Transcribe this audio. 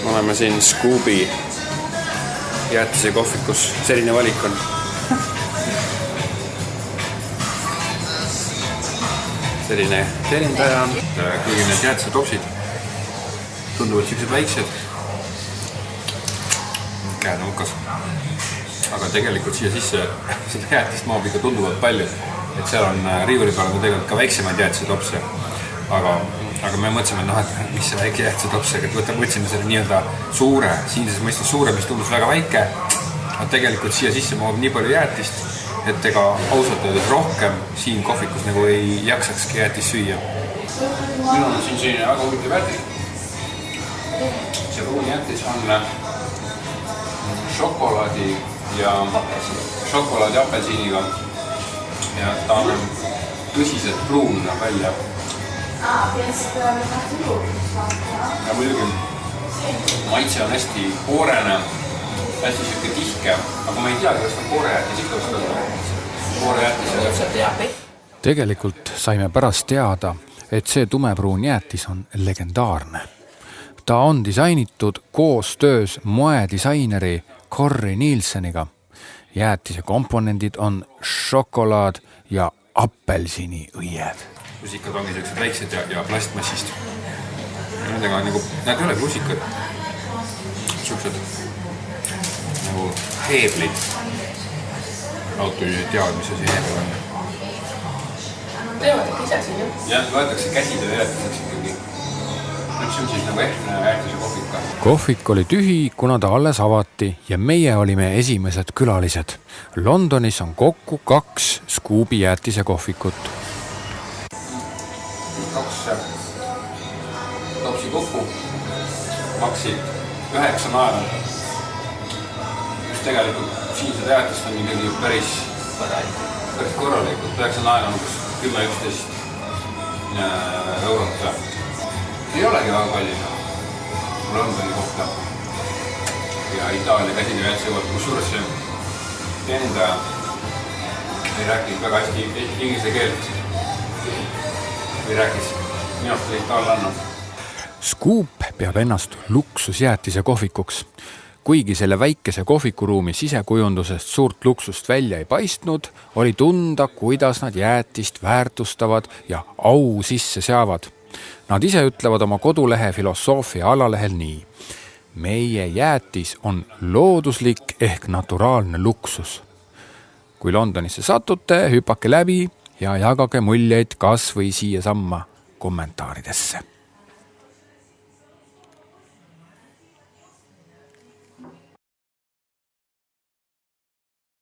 Oleme siin Scoobi jäätise kohvikus. Selline valik on. Selline teenindaja. Kuigi need jäätise topsid tunduvad sellised väiksed. Käed on hukas. Aga tegelikult siia sisse seda jäätist maab ikka tunduvalt palju. Et seal on riivuli peal tegelikult ka väiksemaid jäätise topse. Aga me mõtlesime, et mis see väike jäätise topsega, et võtsime selle nii-öelda suure, siinses mõistes suure, mis tundus väga väike, aga tegelikult siia sisse maab nii palju jäätist, et ega ausalt öeldes rohkem siin kohvikus nagu ei jaksakski jäätist süüa. Minul on siin selline väga huvitav jäätis. See pruun jäätis on šokolaadi apelsiniga ja ta on tõsiselt pruun välja. Ja muidugi maitse on hästi koorene, hästi siuke tihke, aga ma ei tea, kas ta koorejäätis ikka koorejäätis. Tegelikult saime pärast teada, et see tumepruun jäätis on legendaarne. Ta on disainitud koostöös moedisaineri Corey Nielseniga. Jäätise komponendid on šokolaad ja apelsini õied. Lusikad ongi sellised väiksed ja plastmassist. Nendega on nagu, nad ei ole lusikad. Siuksed nagu heeblid. Autojuhid teavad, mis see heebel on. Teevad ise siin, jah? Jah, võetakse käside jäätiseks ikkagi. Nüüd see on siis nagu ehtne jäätise kohvika. Kohvik oli tühi, kuna ta alles avati ja meie olime esimesed külalised. Londonis on kokku 2 Scoobi jäätise kohvikut. 2 topsi kokku maksid 9 naela. Just tegelikult siin seda jäätist on ikkagi päris korralikult. 9 naela on 10-11 eurot. Ei olegi väga kallis Londoni kohta. Ja Itaalia käside jäätise kohta, kus juures see teenindaja ei rääkinud väga hästi inglise keelt. Või rääkis minust itaallanna. Scoop peab ennast luksusjäätise kohvikuks. Kuigi selle väikese kohvikuruumi sisekujundusest suurt luksust välja ei paistnud, oli tunda, kuidas nad jäätist väärtustavad ja au sisse seavad. Nad ise ütlevad oma kodulehe filosoofia alalehel nii. Meie jäätis on looduslik ehk naturaalne luksus. Kui Londonisse satute, hüpake läbi ja jagage muljeid kas või siia samma kommentaaridesse.